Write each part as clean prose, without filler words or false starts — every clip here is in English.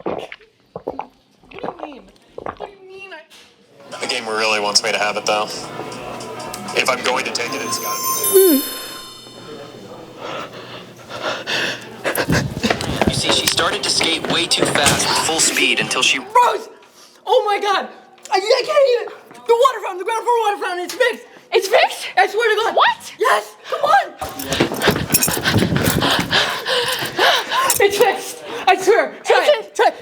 What do you mean? What do you mean? The gamer really wants me to have it, though. If I'm going to take it, it's gotta be. You see, she started to skate way too fast with full speed until she... Rose! Oh my god! I can't even... The water fountain, the ground floor water fountain, it's fixed! It's fixed? I swear to God! What? Yes! Come on! It's fixed! I swear! Try it! Try it!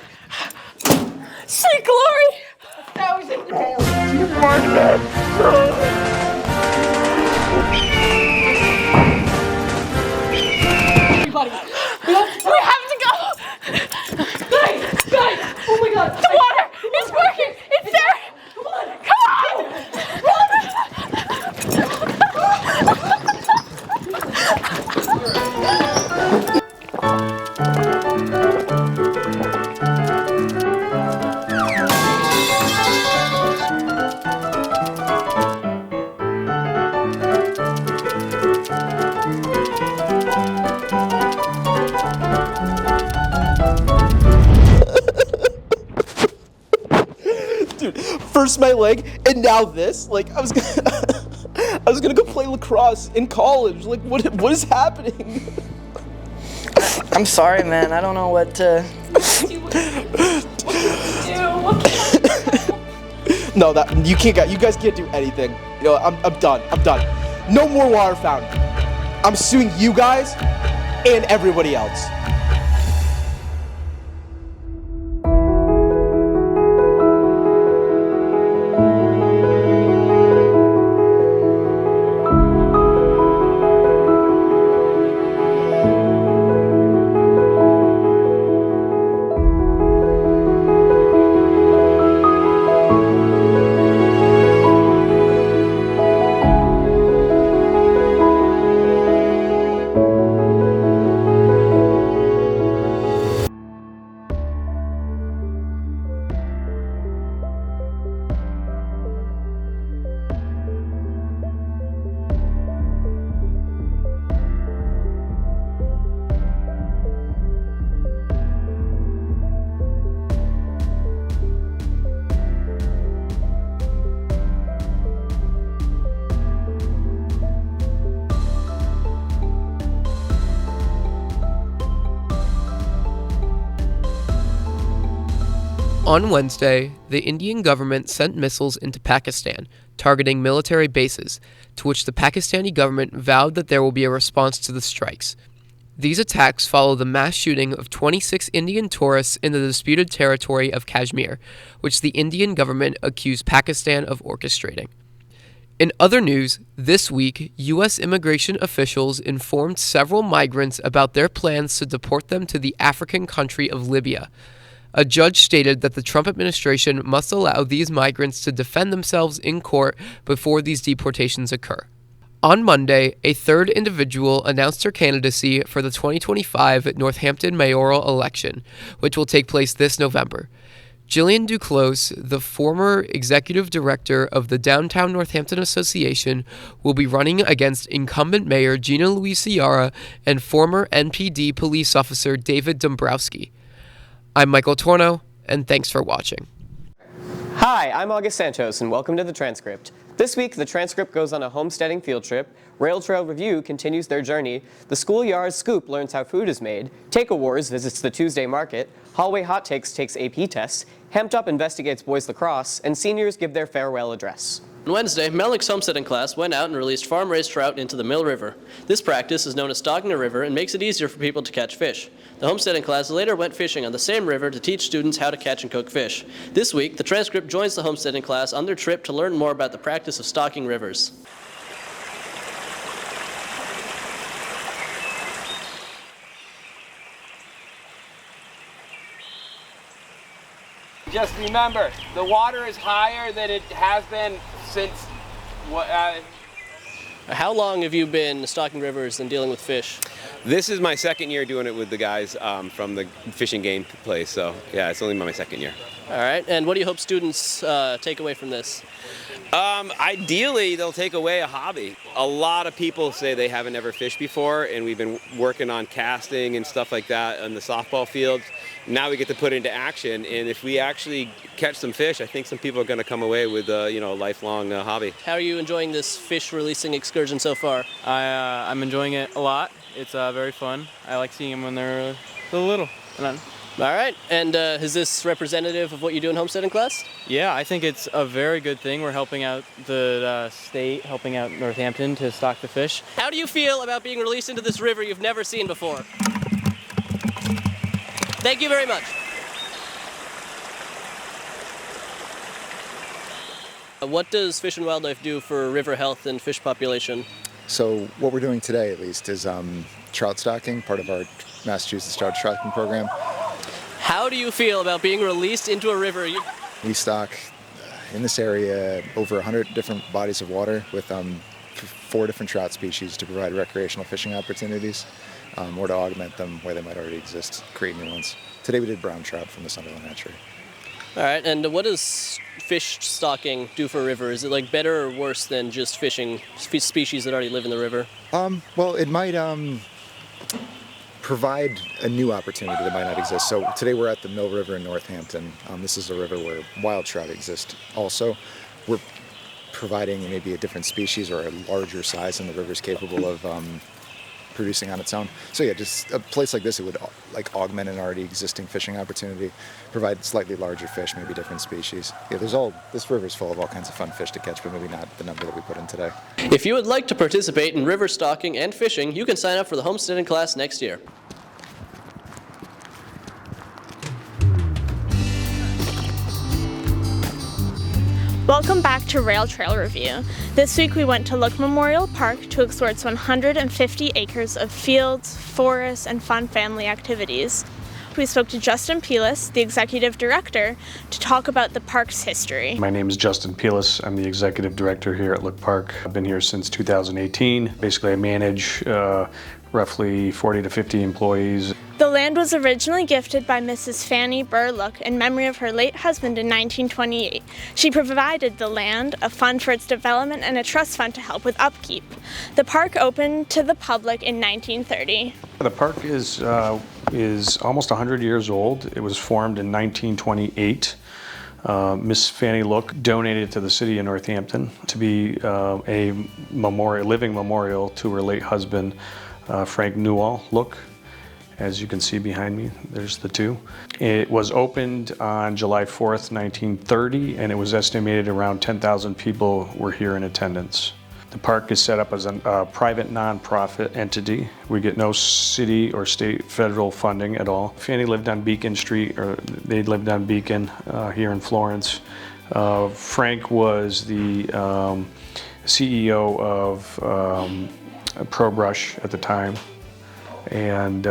Sweet glory! 1,000 Everybody! We have to go! Guys! Guys! Oh my god! The water! It's working! It's there! Come on! Come on! Dude, first my leg, and now this. Like, I was gonna go play lacrosse in college. Like, what is happening? I'm sorry, man. I don't know what to... No, you guys can't do anything. You know, I'm done. I'm done. No more water fountain. I'm suing you guys and everybody else. On Wednesday, the Indian government sent missiles into Pakistan, targeting military bases, to which the Pakistani government vowed that there will be a response to the strikes. These attacks follow the mass shooting of 26 Indian tourists in the disputed territory of Kashmir, which the Indian government accused Pakistan of orchestrating. In other news, this week, U.S. immigration officials informed several migrants about their plans to deport them to the African country of Libya. A judge stated that the Trump administration must allow these migrants to defend themselves in court before these deportations occur. On Monday, a third individual announced her candidacy for the 2025 Northampton mayoral election, which will take place this November. Jillian Duclos, the former executive director of the Downtown Northampton Association, will be running against incumbent mayor Gina Louise Ciara and former NPD police officer David Dombrowski. I'm Michael Torno, and thanks for watching. Hi, I'm August Santos, and welcome to The Transcript. This week, The Transcript goes on a homesteading field trip, Rail Trail Review continues their journey, the Schoolyard Scoop learns how food is made, Take Awards visits the Tuesday market, Hallway Hot Takes takes AP tests, Hamped Up investigates boys lacrosse, and seniors give their farewell address. On Wednesday, Melic's homesteading class went out and released farm-raised trout into the Mill River. This practice is known as stocking the river and makes it easier for people to catch fish. The homesteading class later went fishing on the same river to teach students how to catch and cook fish. This week, the Transcript joins the homesteading class on their trip to learn more about the practice of stocking rivers. Just remember, the water is higher than it has been since... How long have you been stocking rivers and dealing with fish? This is my second year doing it with the guys from the fishing game place, so yeah, it's only my second year. All right, and what do you hope students take away from this? Ideally, they'll take away a hobby. A lot of people say they haven't ever fished before, and we've been working on casting and stuff like that on the softball field. now we get to put it into action. And if we actually catch some fish, I think some people are going to come away with a lifelong hobby. How are you enjoying this fish releasing excursion so far? I'm enjoying it a lot. It's very fun. I like seeing them when they're little. All right, and is this representative of what you do in homesteading class? Yeah, I think it's a very good thing. We're helping out the state, helping out Northampton to stock the fish. How do you feel about being released into this river you've never seen before? Thank you very much. What does Fish and Wildlife do for river health and fish population? So what we're doing today, at least, is trout stocking, part of our Massachusetts trout stocking program. How do you feel about being released into a river? We stock in this area over 100 different bodies of water with 4 different trout species to provide recreational fishing opportunities or to augment them where they might already exist, create new ones. Today we did brown trout from the Sunderland hatchery. All right, and what does fish stocking do for a river? Is it like better or worse than just fishing species that already live in the river? Well, it might provide a new opportunity that might not exist. So today we're at the Mill River in Northampton. This is a river where wild trout exist also. We're providing maybe a different species or a larger size than the river's capable of producing on its own. So yeah, just a place like this, it would like augment an already existing fishing opportunity, provide slightly larger fish, maybe different species. Yeah, this river's full of all kinds of fun fish to catch, but maybe not the number that we put in today. If you would like to participate in river stocking and fishing, you can sign up for the homesteading class next year. Welcome back to Rail Trail Review. This week we went to Look Memorial Park to explore its 150 acres of fields, forests, and fun family activities. We spoke to Justin Pelis, the executive director, to talk about the park's history. My name is Justin Pelis. I'm the executive director here at Look Park. I've been here since 2018. Basically, I manage roughly 40 to 50 employees. The land was originally gifted by Mrs. Fanny Burr Look in memory of her late husband in 1928. She provided the land, a fund for its development, and a trust fund to help with upkeep. The park opened to the public in 1930. The park is almost 100 years old. It was formed in 1928. Miss Fanny Look donated to the city of Northampton to be a living memorial to her late husband, Frank Newall Look. As you can see behind me, there's the two. It was opened on July 4th, 1930, and it was estimated around 10,000 people were here in attendance. The park is set up as a private nonprofit entity. We get no city or state federal funding at all. Fanny lived on Beacon Street, or they lived on Beacon here in Florence. Frank was the CEO of ProBrush at the time, and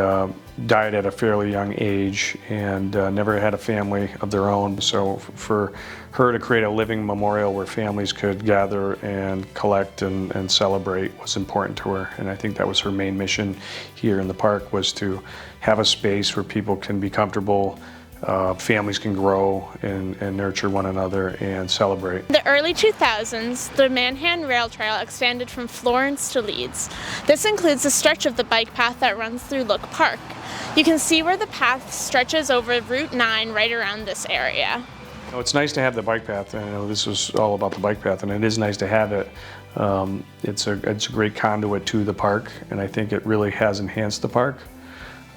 died at a fairly young age, and never had a family of their own. So for her to create a living memorial where families could gather and collect and celebrate was important to her. And I think that was her main mission here in the park, was to have a space where people can be comfortable, families can grow and nurture one another and celebrate. In the early 2000s, the Manhattan Rail Trail expanded from Florence to Leeds. This includes a stretch of the bike path that runs through Look Park. You can see where the path stretches over Route 9 right around this area. It's nice to have the bike path. I know this was all about the bike path, and it is nice to have it. It's a great conduit to the park, and I think it really has enhanced the park.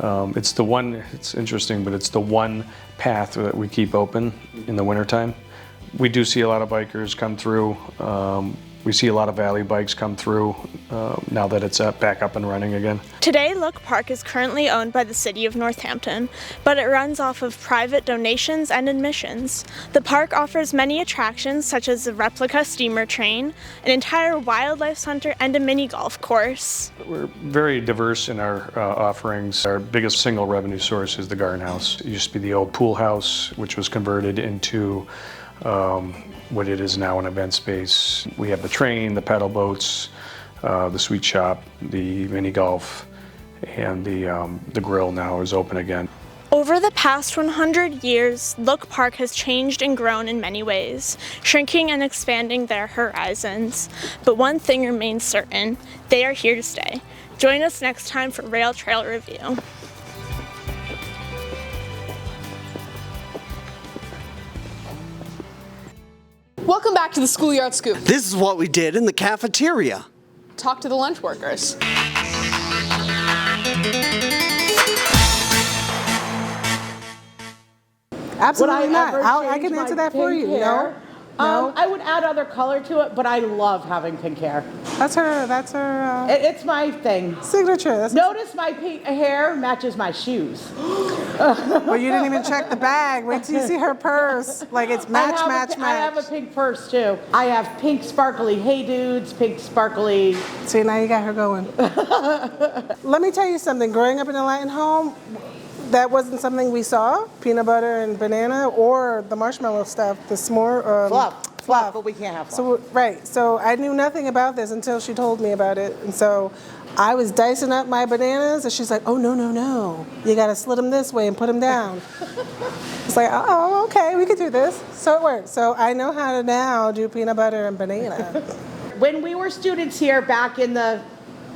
It's interesting, but it's the one path that we keep open in the wintertime. We do see a lot of bikers come through. We see a lot of valley bikes come through now that it's back up and running again. Today, Look Park is currently owned by the city of Northampton, but it runs off of private donations and admissions. The park offers many attractions such as a replica steamer train, an entire wildlife center, and a mini golf course. We're very diverse in our offerings. Our biggest single revenue source is the garden house. It used to be the old pool house, which was converted into what it is now, an event space. We have the train, the paddle boats, the sweet shop, the mini golf, and the grill now is open again. Over the past 100 years, Look Park has changed and grown in many ways, shrinking and expanding their horizons. But one thing remains certain: they are here to stay. Join us next time for Rail Trail Review. Welcome back to the Schoolyard Scoop. This is what we did in the cafeteria. Talk to the lunch workers. Absolutely Would I not. ever I change can answer my that for pink you. hair? No. I would add other color to it, but I love having pink hair. That's her. It's my thing. Signature. Notice my pink hair matches my shoes. Well, you didn't even check the bag. Wait till you see her purse. Like it's match. I have a pink purse too. I have pink sparkly Hey Dudes, pink sparkly. See, now you got her going. Let me tell you something. Growing up in a Latin home, that wasn't something we saw. Peanut butter and banana, or the marshmallow stuff, the s'more. Fluff, but we can't have fluff. So right. So I knew nothing about this until she told me about it, and so I was dicing up my bananas, and she's like, "Oh no! You gotta slit them this way and put them down." It's like, "Oh, okay, we could do this." So it worked. So I know how to now do peanut butter and banana. When we were students here back in the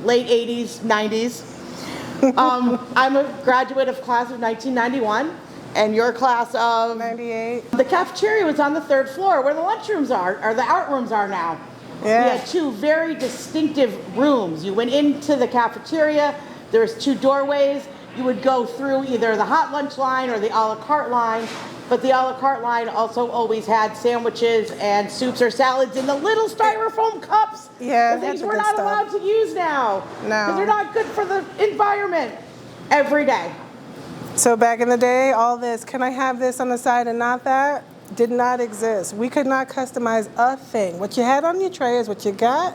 late 80s, 90s, I'm a graduate of class of 1991, and your class of 98. The cafeteria was on the 3rd floor where the lunchrooms are, or the art rooms are now. Yeah. We had 2 very distinctive rooms. You went into the cafeteria, there was 2 doorways. You would go through either the hot lunch line or the a la carte line, but the a la carte line also always had sandwiches and soups or salads in the little styrofoam cups. Yeah, the things that's the we're good not stuff. allowed to use now. No. Because they're not good for the environment. Every day. So back in the day, all this, can I have this on the side and not that, did not exist. We could not customize a thing. What you had on your tray is what you got.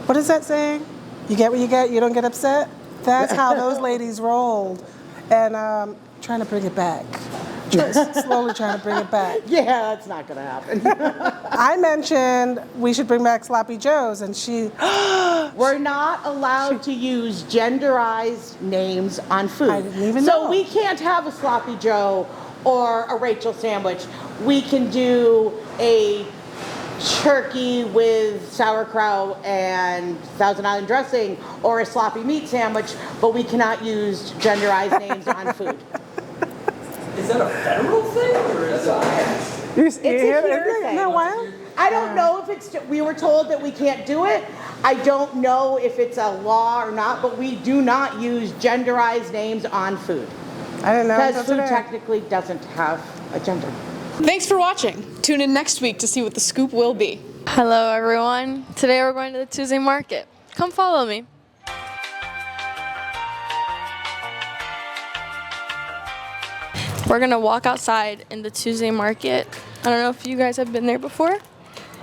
What is that saying? You get what you get, you don't get upset? That's how those ladies rolled. And trying to bring it back. Just slowly trying to bring it back. Yeah, that's not going to happen. I mentioned we should bring back Sloppy Joes, and she... We're not allowed to use genderized names on food. I didn't even know. So we can't have a Sloppy Joe or a Rachel sandwich. We can do a turkey with sauerkraut and Thousand Island dressing or a sloppy meat sandwich, but we cannot use genderized names on food. Is that a federal thing, or is that? It's a here thing. Isn't that wild? I don't know if it's, we were told that we can't do it. I don't know if it's a law or not, but we do not use genderized names on food. I didn't know. Because food technically doesn't have a gender. Thanks for watching. Tune in next week to see what the scoop will be. Hello everyone. Today we're going to the Tuesday market. Come follow me. We're gonna walk outside in the Tuesday market. I don't know if you guys have been there before,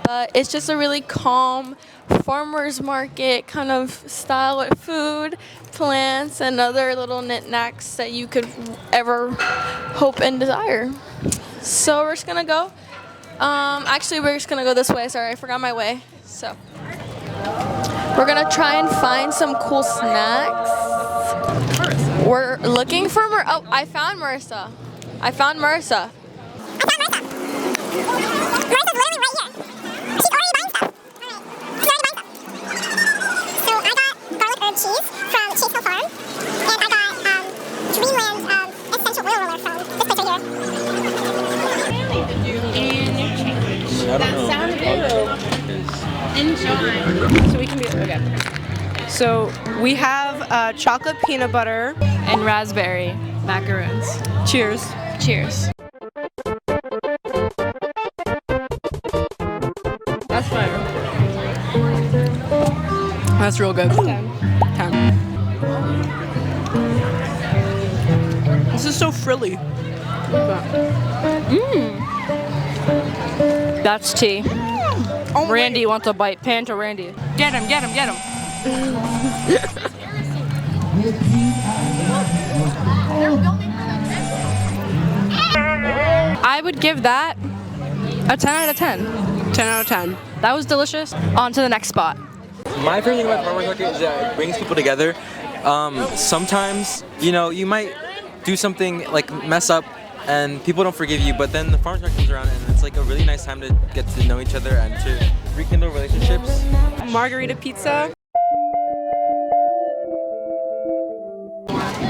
but it's just a really calm farmer's market kind of style with food, plants, and other little knickknacks that you could ever hope and desire. So we're just gonna go. Actually, we're just gonna go this way. Sorry, I forgot my way. So we're gonna try and find some cool snacks. We're looking for oh, I found Marissa. I found Marissa. Marissa's literally right here. She's already buying stuff. She's already buying stuff. So I got garlic herb cheese from Chase Hill Farm, and I got Dreamland essential oil roller from this place right here. That sounds good. Enjoy. So we can be okay. So we have chocolate peanut butter and raspberry macaroons. Cheers. Cheers. That's fire. That's real good. 10. This is so frilly. Mmm. That's tea. Oh, Randy wants a bite. Pan to Randy. Get him, get him, get him. I would give that a 10 out of 10. 10 out of 10. That was delicious. On to the next spot. My favorite thing about farmers market is that it brings people together. Sometimes, you know, you might do something like mess up and people don't forgive you, but then the farmers market comes around and it's like a really nice time to get to know each other and to rekindle relationships. Margarita pizza.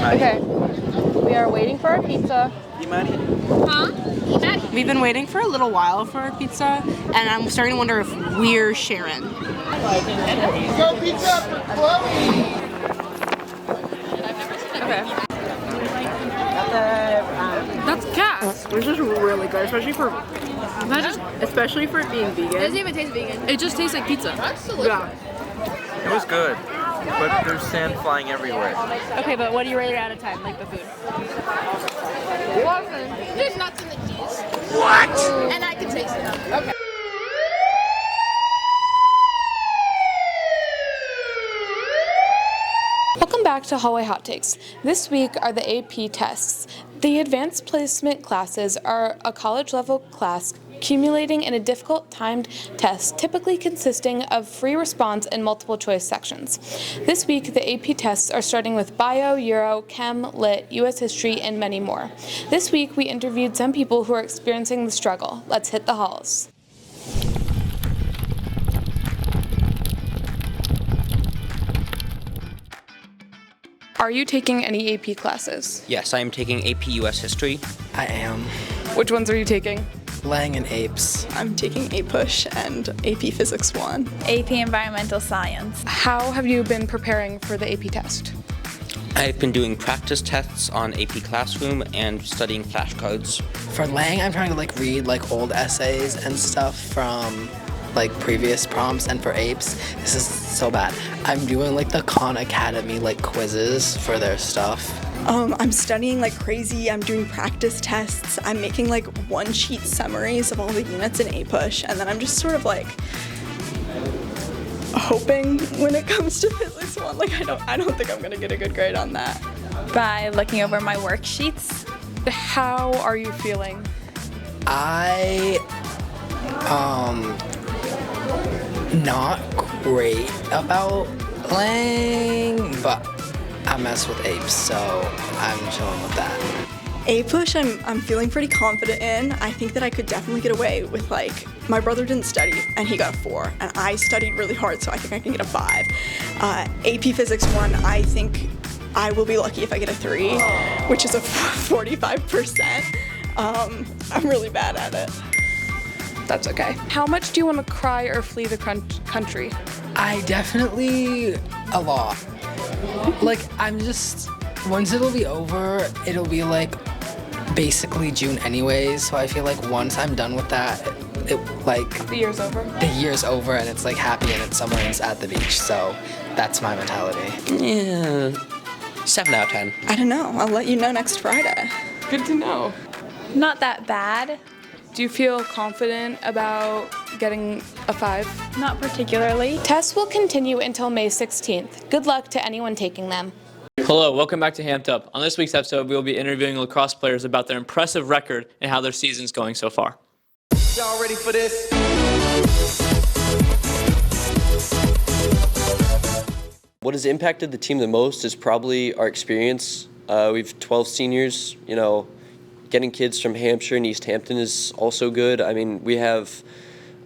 Okay, we are waiting for our pizza. Imani. Huh? Imani. We've been waiting for a little while for our pizza, and I'm starting to wonder if we're Sharon. Go pizza for Chloe! Okay. That's gas. This is really good, especially for it being vegan. It doesn't even taste vegan. It just tastes like pizza. Yeah. It was good, but there's sand flying everywhere. Okay, but what do you rate it out of 10, like the food? There's nuts in the cheese. What? And I can taste it. Okay. Welcome back to Hallway Hot Takes. This week are the AP tests. The advanced placement classes are a college-level class accumulating in a difficult timed test, typically consisting of free response and multiple choice sections. This week, the AP tests are starting with Bio, Euro, Chem, Lit, US History, and many more. This week, we interviewed some people who are experiencing the struggle. Let's hit the halls. Are you taking any AP classes? Yes, I am taking AP US History. I am. Which ones are you taking? Lang and Apes. I'm taking APUSH and AP Physics 1. AP Environmental Science. How have you been preparing for the AP test? I've been doing practice tests on AP Classroom and studying flashcards. For Lang, I'm trying to read old essays and stuff from previous prompts, and for Apes, this is so bad. I'm doing the Khan Academy quizzes for their stuff. I'm studying like crazy. I'm doing practice tests. I'm making one-sheet summaries of all the units in APUSH, and then I'm just sort of hoping when it comes to Physics 1. I don't think I'm gonna get a good grade on that. By looking over my worksheets. How are you feeling? Not great about Lang, but I mess with Apes, so I'm chilling with that. APUSH, I'm feeling pretty confident in. I think that I could definitely get away with my brother didn't study and he got a 4, and I studied really hard, so I think I can get a 5. AP Physics 1, I think I will be lucky if I get a 3, which is a 45%. I'm really bad at it. That's okay. How much do you want to cry or flee the country? I definitely a lot. I'm just, once it'll be over, it'll be basically June anyways, so I feel once I'm done with that, the year's over? The year's over and it's happy and it's summer and it's at the beach, so that's my mentality. Yeah, 7 out of 10. I don't know, I'll let you know next Friday. Good to know. Not that bad. Do you feel confident about getting a 5? Not particularly. Tests will continue until May 16th. Good luck to anyone taking them. Hello, welcome back to Hamped Up. On this week's episode, we will be interviewing lacrosse players about their impressive record and how their season's going so far. Y'all ready for this? What has impacted the team the most is probably our experience. We've 12 seniors, getting kids from Hampshire and East Hampton is also good. I mean, we have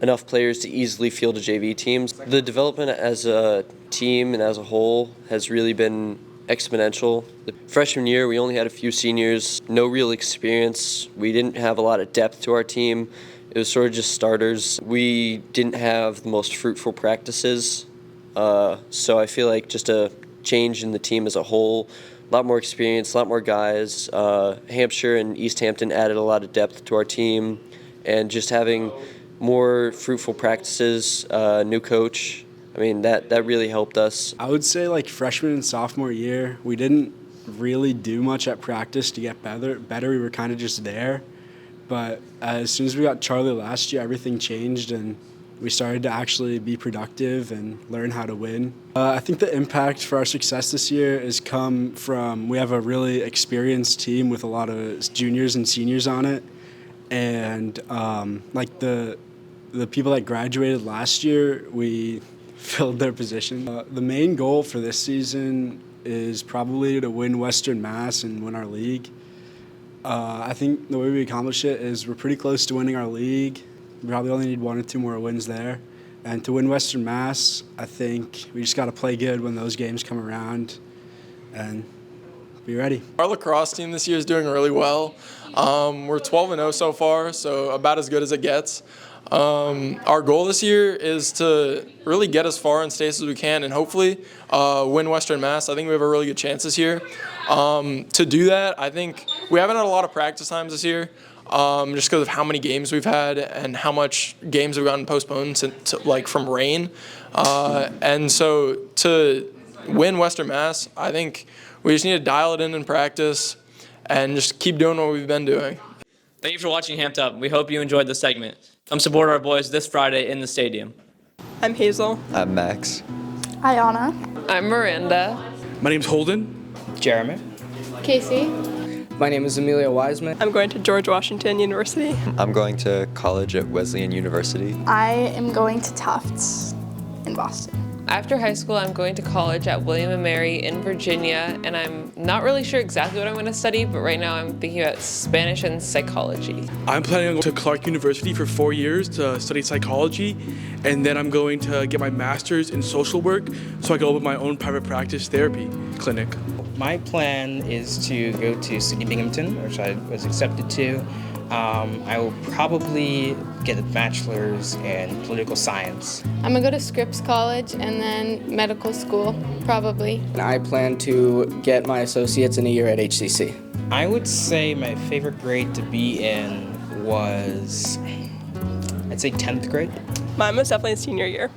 enough players to easily field a JV teams. The development as a team and as a whole has really been exponential. The freshman year, we only had a few seniors, no real experience. We didn't have a lot of depth to our team. It was sort of just starters. We didn't have the most fruitful practices. So I feel like just a change in the team as a whole, a lot more experience, a lot more guys. Hampshire and East Hampton added a lot of depth to our team, and just having more fruitful practices, new coach, I mean, that really helped us. I would say freshman and sophomore year, we didn't really do much at practice to get better. We were kind of just there. But as soon as we got Charlie last year, everything changed and we started to actually be productive and learn how to win. I think the impact for our success this year has come from, we have a really experienced team with a lot of juniors and seniors on it. And the people that graduated last year, we filled their position. The main goal for this season is probably to win Western Mass and win our league. I think the way we accomplish it is we're pretty close to winning our league. We probably only need 1 or 2 more wins there. And to win Western Mass, I think we just got to play good when those games come around and be ready. Our lacrosse team this year is doing really well. We're 12-0 so far, so about as good as it gets. Our goal this year is to really get as far in states as we can and hopefully win Western Mass. I think we have a really good chance this year. To do that, I think we haven't had a lot of practice times this year just because of how many games we've had and how much games have gotten postponed from rain. And so to win Western Mass, I think we just need to dial it in practice and just keep doing what we've been doing. Thank you for watching Hamped Up. We hope you enjoyed this segment. Come support our boys this Friday in the stadium. I'm Hazel. I'm Max. Ayana. I'm Miranda. My name's Holden. Jeremy. Casey. My name is Amelia Wiseman. I'm going to George Washington University. I'm going to college at Wesleyan University. I am going to Tufts in Boston. After high school, I'm going to college at William & Mary in Virginia, and I'm not really sure exactly what I'm going to study, but right now I'm thinking about Spanish and psychology. I'm planning on going to Clark University for 4 years to study psychology, and then I'm going to get my master's in social work so I can open my own private practice therapy clinic. My plan is to go to SUNY Binghamton, which I was accepted to. I will probably get a bachelor's in political science. I'm gonna go to Scripps College and then medical school, probably. I plan to get my associates in a year at HCC. I would say my favorite grade to be in was, I'd say 10th grade. Mine was definitely senior year.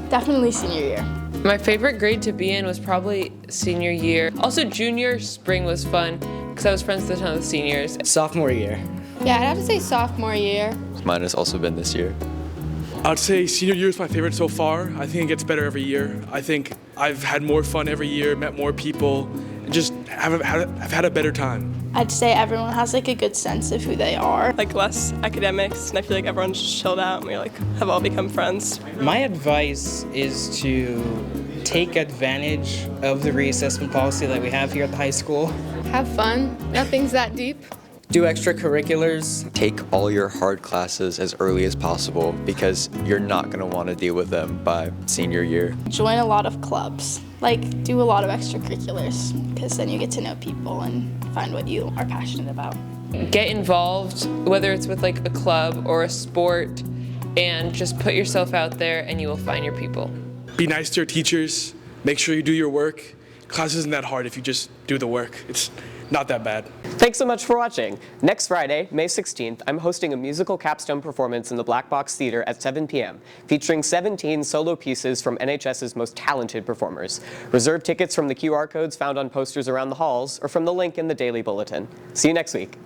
Definitely senior year. My favorite grade to be in was probably senior year. Also junior spring was fun because I was friends with a ton of the seniors. Sophomore year. Yeah, I'd have to say sophomore year. Mine has also been this year. I'd say senior year is my favorite so far. I think it gets better every year. I think I've had more fun every year, met more people, and just have had a better time. I'd say everyone has like a good sense of who they are. Like less academics, and I feel like everyone's just chilled out and we have all become friends. My advice is to take advantage of the reassessment policy that we have here at the high school. Have fun. Nothing's that deep. Do extracurriculars. Take all your hard classes as early as possible because you're not going to want to deal with them by senior year. Join a lot of clubs. Like, do a lot of extracurriculars because then you get to know people and find what you are passionate about. Get involved, whether it's with like a club or a sport, and just put yourself out there and you will find your people. Be nice to your teachers. Make sure you do your work. Class isn't that hard if you just do the work. It's not that bad. Thanks so much for watching. Next Friday, May 16th, I'm hosting a musical capstone performance in the Black Box Theater at 7 p.m., featuring 17 solo pieces from NHS's most talented performers. Reserve tickets from the QR codes found on posters around the halls or from the link in the Daily Bulletin. See you next week.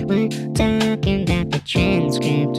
We're talking about the transcript.